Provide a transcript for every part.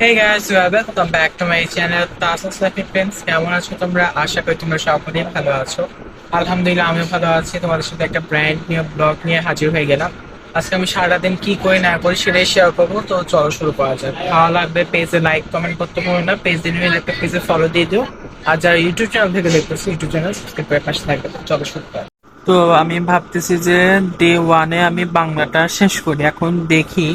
Hey guys, welcome back to my channel Tasnis life friends. কেমন আছো তোমরা? আশা করি তোমরা সকলেই ভালো আছো। আলহামদুলিল্লাহ আমিও ভালো আছি। তোমাদের সাথে একটা ব্র্যান্ড নিউ ব্লগ নিয়ে হাজির হয়ে গেলাম। আজকে আমি সারাদিন কি করি না করি সেটাই শেয়ার করবো। তো চলো শুরু করা যাক। ভালো লাগবে পেজে লাইক কমেন্ট করতে পারো না, পেজ দিয়ে একটা পেজে ফলো দিয়ে দিও। আর যারা ইউটিউব চ্যানেল থেকে দেখতেছো ইউটিউব চ্যানেল সাবস্ক্রাইব করে পাশে থাকবে। তো চলো শুরু করা। তো আমি ভাবতেছি যে ডে ওয়ানে আমি বাংলাটা শেষ করি। এখন দেখি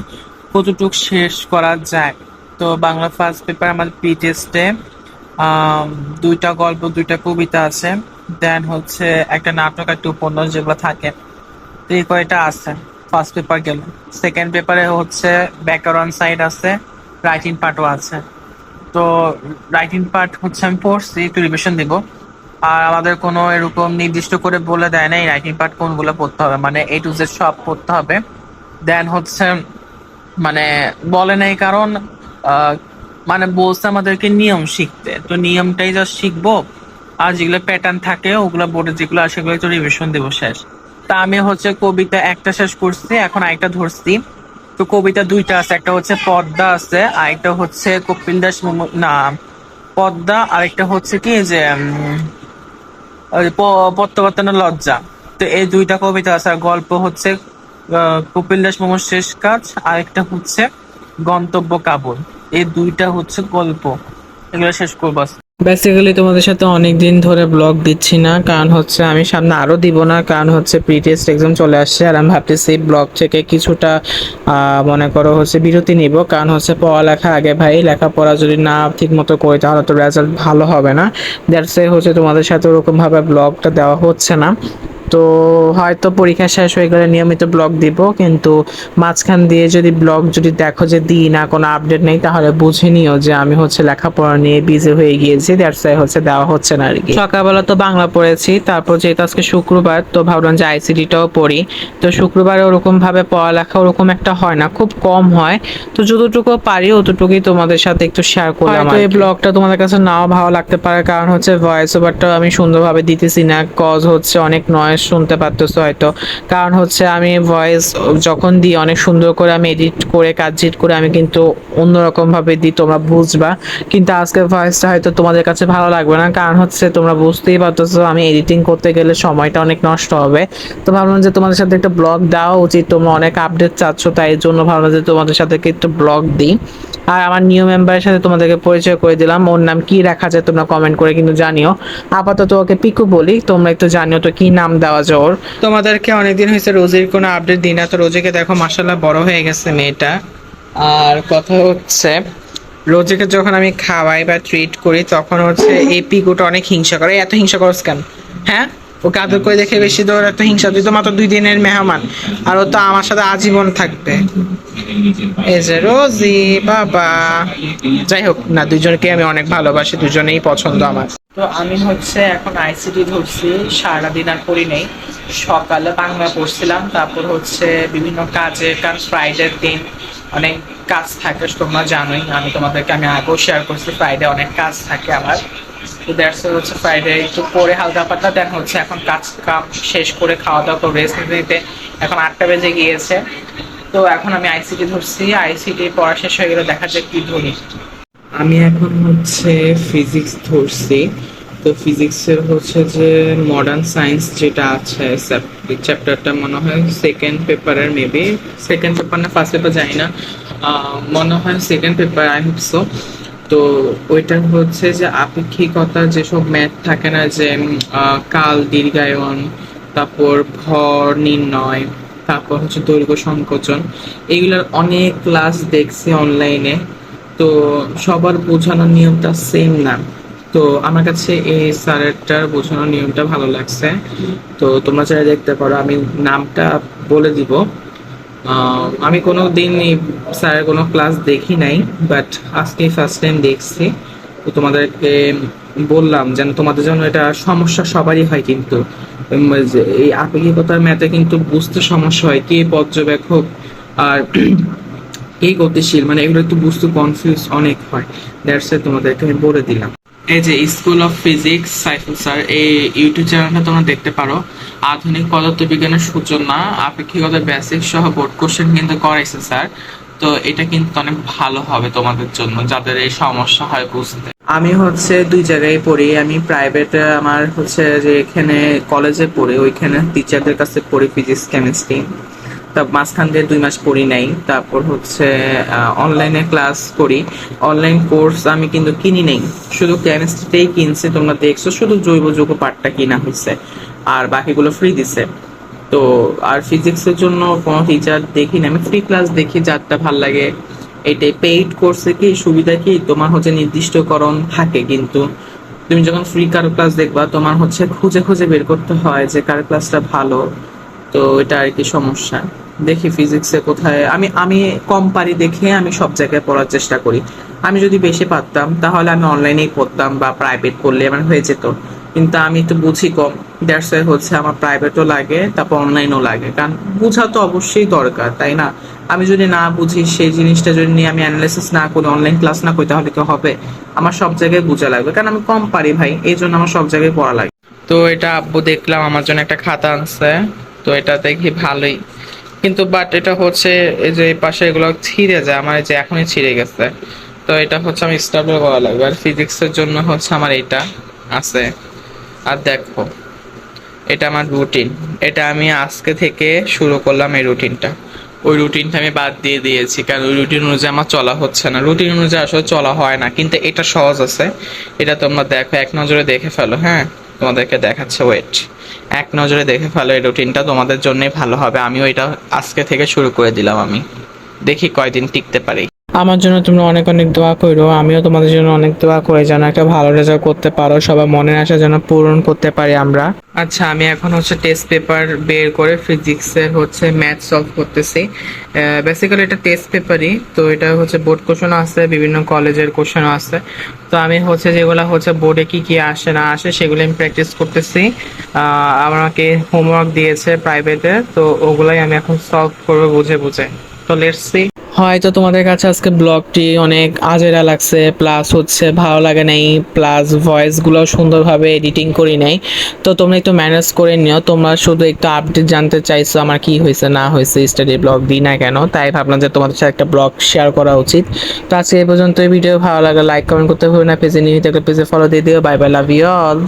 কতটুকু শেষ করা যায়। তো বাংলা ফার্স্ট পেপার আমাদের প্রি টেস্টে দুইটা গল্প দুইটা কবিতা আছে, দেন হচ্ছে একটা নাটক একটা উপন্যাস যেগুলো থাকে। তো এই কয়টা আছে ফার্স্ট পেপার গেল। সেকেন্ড পেপারে হচ্ছে ব্যাকরণ সাইড আছে, রাইটিং পার্টও আছে। তো রাইটিং পার্ট হচ্ছে আমি পড়ছি, একটু রিভিশন দিব। আর আমাদের কোনো এরকম নির্দিষ্ট করে বলে দেয় না এই রাইটিং পার্ট কোনগুলো পড়তে হবে, মানে এ টু জেড সব পড়তে হবে। দেন হচ্ছে মানে বলে নাই কারণ আহ, মানে বলছে আমাদেরকে নিয়ম শিখতে, তো নিয়মটাই জাস্ট শিখবো। আর যেগুলো প্যাটার্ন থাকে ওগুলো বোর্ডে যেগুলো আসে সেগুলো একটু রিভিশন দেবো শেষ। তা আমি হচ্ছে কবিতা একটা শেষ করছি, এখন আরেকটা ধরছি। তো কবিতা দুইটা আছে, একটা হচ্ছে পদ্মা আছে, আরেকটা হচ্ছে কপিল দাস না পদ্মা, আরেকটা হচ্ছে কি যে ওই পদ্মাবতানের লজ্জা। তো এই দুইটা কবিতা আছে। আর গল্প হচ্ছে কপিল দাস মামার শেষ কাজ, আরেকটা হচ্ছে গন্তব্য কাবুল। এই দুইটা হচ্ছে গল্প, এগুলো শেষ করবো। বেসিক্যালি তোমাদের সাথে অনেক দিন ধরে ব্লগ দিচ্ছি না, কারণ হচ্ছে আমি সামনে আরো দিব না, কারণ হচ্ছে প্রি টেস্ট এক্সাম চলে আসছে। আর আমি ভাবতেছি ব্লগ থেকে কিছুটা মনে করো হচ্ছে বিরতি নিব, কারণ হচ্ছে পড়ালেখা আগে ভাই। লেখাপড়া যদি না ঠিক মতো করি তাহলে তো রেজাল্ট ভালো হবে না। দ্যাটস হচ্ছে তোমাদের সাথে ওরকম ভাবে ব্লগটা দেওয়া হচ্ছে না। তো হয়তো পরীক্ষা শেষ হয়ে গেলে নিয়মিত ব্লগ দিব, কিন্তু মাঝখান দিয়ে যদি ব্লগ যদি দেখো যে দিই না, কোনো আপডেট নেই, তাহলে বুঝে নিও যে আমি হচ্ছে লেখাপড়া নিয়ে বিজি হয়ে গিয়েছি। দ্যাটস হচ্ছে দেওয়া হচ্ছে না আর কি। সকালবেলা তো বাংলা পড়েছি, তারপর যেহেতু আজকে শুক্রবার তো ভাবলাম যে আইসিডিটাও পড়ি। তো শুক্রবারে ওরকম ভাবে পড়ালেখা ওরকম একটা হয় না, খুব কম হয়। তো যতটুকু পারি অতটুকুই তোমাদের সাথে একটু শেয়ার করলাম। তো এই ব্লগটা তোমাদের কাছে নাও ভালো লাগতে পারে, কারণ হচ্ছে ভয়েস ওভারটা আমি সুন্দরভাবে দিতেছি না, কজ হচ্ছে অনেক নয়েজ শুনতে পারতেছো হয়তো। কারণ হচ্ছে আমি ভয়েস যখন দিই অনেক সুন্দর করে আমি এডিট করে কাটজিট করে আমি কিন্তু অন্যরকম ভাবে দিই, তোমরা বুঝবা। কিন্তু আজকে ভয়েসটা হয়তো তোমাদের কাছে ভালো লাগবে না, কারণ হচ্ছে তোমরা বুঝতেই পারতেছো আমি এডিটিং করতে গেলে সময়টা অনেক নষ্ট হবে। তো ভাবলাম যে তোমাদের সাথে একটা ব্লগ দেওয়া উচিত, তোমরা অনেক আপডেট চাচ্ছ, তাই এর জন্য ভাবলাম যে তোমাদের সাথে একটু ব্লগ দিই। আর আমার নিউ মেম্বারের সাথে তোমাদেরকে পরিচয় করে দিলাম, ওর নাম কি রাখা যায় তোমরা কমেন্ট করে কিন্তু জানিও। আপাতত ওকে পিকু বলি, তোমরা একটু জানিও তো কি নাম দেওয়া যায় ওর। তোমাদেরকে অনেকদিন হয়েছে রোজির কোনো আপডেট দিই না, তো রোজিকে দেখো মাশাআল্লাহ বড় হয়ে গেছে মেয়েটা। আর কথা হচ্ছে রোজিকে যখন আমি খাওয়াই বা ট্রিট করি তখন হচ্ছে এই পিকুটা অনেক হিংসা করে। এত হিংসা করস কেন? হ্যাঁ, ওকে আদর করে দেখে বেশি তোর এত হিংসা? তুই তো মাত্র 2 দিনের মেহমান, আর ও তো আমার সাথে আজীবন থাকবে। এই যে রোজি বাবা, যাই হোক না, দুজনকে আমি অনেক ভালোবাসি, দুজনেই পছন্দ আমার। তো আমি হচ্ছে এখন আইসিটি ধরছি, সারাদিন আর পড়ি নেই। সকালে বাংলা পড়ছিলাম, তারপর হচ্ছে বিভিন্ন কাজের কারণ ফ্রাইডের দিন অনেক কাজ থাকে, তোমরা জানোই। আমি আগেও শেয়ার করছি ফ্রাইডে অনেক কাজ থাকে আমার। তো দ্যাটস হচ্ছে ফ্রাইডে একটু পরে হালকা পাতলা, দেন হচ্ছে এখন কাজ কাম শেষ করে খাওয়া দাওয়া করে রেস্ট নিতে নিতে এখন 8টা বেজে গিয়েছে। তো এখন আমি আইসিটি ধরছি, আইসিটি পড়া শেষ হয়ে গেলে দেখা যাক কি ধরি। আমি এখন হচ্ছে ফিজিক্স ধরছি। তো ফিজিক্সের হচ্ছে যে মডার্ন সায়েন্স যেটা আছে চ্যাপ্টারটা মনে হয় সেকেন্ড পেপারের, মেবি সেকেন্ড পেপার না ফার্স্ট পেপার জানি না, মনে হয় second paper, I hope so. তো ওইটা হচ্ছে যে আপেক্ষিকতা যেসব ম্যাথ থাকে না, যে কাল দীর্ঘায়ন, তারপর ভর নির্ণয়, তারপর হচ্ছে দৈর্ঘ্য সংকোচন, এইগুলোর অনেক ক্লাস দেখছি অনলাইনে। তো সবার বোঝানোর নিয়মটা সেম না। তো আমার কাছে এই স্যারেরটার বোঝানোর নিয়মটা ভালো লাগছে। তো তোমরা চাইলে দেখতে পারো, আমি নামটা বলে দিব। আমি কোনো দিন স্যারের কোনো ক্লাস দেখি নাই, বাট আজকে ফার্স্ট টাইম দেখছি। তো তোমাদেরকে বললাম যেন তোমাদের জন্য এটা সমস্যা সবারই হয়, কিন্তু যে এই আপেক্ষিকতার ম্যাথে কিন্তু বুঝতে সমস্যা হয়, কে পর্যবেক্ষক আর এই গতিশীল, মানে এগুলো একটু বুঝতে কনফিউজ অনেক হয়। দ্যাটস তোমাদেরকে আমি বলে দিলাম। এই যে school of physics Saiful sir, এই ইউটিউব চ্যানেলটা তোমরা দেখতে পারো। আধুনিক পদার্থবিজ্ঞানের সূচনা, আপেক্ষিকতার বেসিক সহ বোর্ড কোশ্চেন কিন্তু করাইছে স্যার। তো তো এটা কিন্তু অনেক ভালো হবে তোমাদের জন্য যাদের এই সমস্যা হয় বুঝতে। আমি হচ্ছে দুই জায়গায় পড়ি, আমি প্রাইভেটে আমার হচ্ছে যে এখানে কলেজে পড়ি, ওইখানে টিচারদের কাছে পড়ি ফিজিক্স কেমিস্ট্রি। তা মাঝখান দিয়ে 2 মাস পড়ি নাই, তারপর হচ্ছে অনলাইনে ক্লাস করি। অনলাইন কোর্স আমি কিন্তু কিনি নেই, শুধু কেমিস্ট্রিতেই কিনছি, তোমরা দেখছো শুধু জৈব যৌগ পার্টটা কিনা হয়েছে, আর বাকিগুলো ফ্রি দিছে। তো আর ফিজিক্সের জন্য কোনো টিচার দেখি না, আমি ফ্রি ক্লাস দেখি যারটা ভাল লাগে। এটাই পেইড কোর্সে কি সুবিধা কি তোমার হচ্ছে নির্দিষ্টকরণ থাকে, কিন্তু তুমি যখন ফ্রি কারো ক্লাস দেখবা তোমার হচ্ছে খুঁজে খুঁজে বের করতে হয় যে কার ক্লাসটা ভালো। তো এটা আর কি সমস্যা। দেখি ফিজিক্সে কোথায় আমি আমি কম পারি দেখে আমি সব জায়গায় পড়ার চেষ্টা করি। আমি যদি বেশি পারতাম তাহলে আমি অনলাইনেই পড়তাম বা প্রাইভেট পড়লে আমার হয়ে যেত, কিন্তু আমি তো বুঝি কম। দ্যাটস ওয়াই হচ্ছে আমার প্রাইভেটও লাগে, তারপর অনলাইনও লাগে, কারণ বোঝা তো অবশ্যই দরকার, তাই না? আমি যদি না বুঝি সেই জিনিসটা যদি নিয়ে আমি অ্যানালাইসিস না করি, অনলাইন ক্লাস না করি, তাহলে কি হবে? আমার সব জায়গায় বোঝা লাগবে, কারণ আমি কম পারি ভাই, এই জন্য আমার সব জায়গায় পড়া লাগে। তো এটা আব্বু দেখলাম আমার জন্য একটা খাতা আনছে, তো এটা দেখি ভালোই, কিন্তু বাট এটা হচ্ছে এই যে এই পাশে এগুলো ছিঁড়ে যায়, আমার এই যে এখনই ছিঁড়ে গেছে। তো এটা হচ্ছে আমি স্টাবল করা লাগবে, আর ফিজিক্সের জন্য হচ্ছে আমার এটা আছে। আর দেখো এটা আমার রুটিন, এটা আমি আজকে থেকে শুরু করলাম এই রুটিনটা। ওই রুটিনটা আমি বাদ দিয়ে দিয়েছি, কারণ ওই রুটিন অনুযায়ী আমার চলা হচ্ছে না, রুটিন অনুযায়ী আসলে চলা হয় না। কিন্তু এটা সহজ আছে, এটা তোমরা দেখো, এক নজরে দেখে ফেলো। হ্যাঁ, তোমাদেরকে দেখাচ্ছে, ওয়েট, এক নজরে দেখে ফেলো, এই রুটিনটা তোমাদের জন্যই ভালো হবে। আমিও এটা আজকে থেকে শুরু করে দিলাম, আমি দেখি কয়দিন টিকতে পারি। আমার জন্য তোমরা অনেক অনেক দোয়া করো, আমিও তোমাদের জন্য অনেক দোয়া করি যেন একটা ভালো রেজাল্ট করতে পারো, সবার মনের আশা যেন পূরণ করতে পারি আমরা। আচ্ছা, আমি এখন হচ্ছে টেস্ট পেপার বের করে ফিজিক্সের হচ্ছে ম্যাথ সলভ করতেছি। বেসিক্যালি এটা টেস্ট পেপারই, তো এটা হচ্ছে বোর্ড কোশ্চেন আছে, বিভিন্ন কলেজের কোশ্চেনও আছে। তো আমি হচ্ছে যেগুলো হচ্ছে বোর্ডে কি কি আসে না আসে সেগুলো আমি প্র্যাকটিস করতেছি। আমাকে হোমওয়ার্ক দিয়েছে প্রাইভেটে, তো ওগুলাই আমি এখন সলভ করবো বুঝে বুঝে। তো লেটস সি। হয়তো তোমাদের কাছে আজকে ব্লগটি অনেক আজেরা লাগছে, প্লাস হচ্ছে ভালো লাগে নাই, প্লাস ভয়েসগুলো সুন্দরভাবে এডিটিং করি নাই। তো তোমরা একটু ম্যানেজ করে নিও, তোমরা শুধু একটু আপডেট জানতে চাইছো আমার কি হয়েছে না হয়েছে, স্টাডি ব্লগ দিই না কেন, তাই ভাবলাম যে তোমাদের সাথে একটা ব্লগ শেয়ার করা উচিত। তো আজকে এই পর্যন্ত, ভিডিও ভালো লাগে লাইক কমেন্ট করতে ভুলো না, পেজে নিয়ে থাকলে পেজে ফলো দিয়ে দিও। Bye bye, love you all.